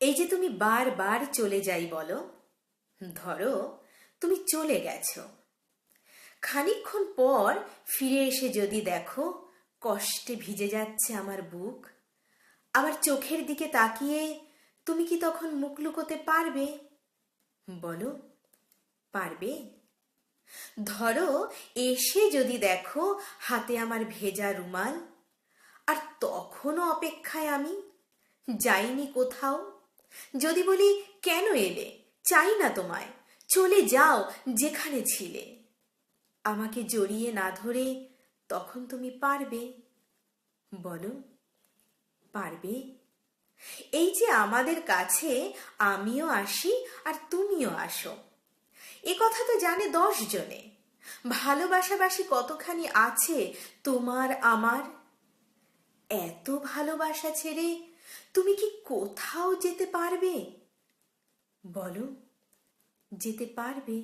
এই যে তুমি বারবার চলে যাই বলো, ধরো তুমি চলে গেছো, খানিকক্ষণ পর ফিরে এসে যদি দেখো কষ্টে ভিজে যাচ্ছে আমার বুক, আমার চোখের দিকে তাকিয়ে তুমি কি তখন মুখ লুকোতে পারবে? বলো, পারবে? ধরো এসে যদি দেখো হাতে আমার ভেজা রুমাল, আর তখনও অপেক্ষায় আমি যাইনি কোথাও, যদি বলি কেন এলে, চাই না তোমায়, চলে যাও যেখানে ছিলে, আমাকে জড়িয়ে না ধরে তখন তুমি পারবে? বলো, পারবে? এই যে আমাদের কাছে আমিও আসি আর তুমিও আসো, এ কথা তো জানে 10 জনে। ভালোবাসাবাসি কতখানি আছে তোমার আমার, এত ভালোবাসা ছেড়ে তুমি কি কোথাও যেতে পারবে? বলো, যেতে পারবে?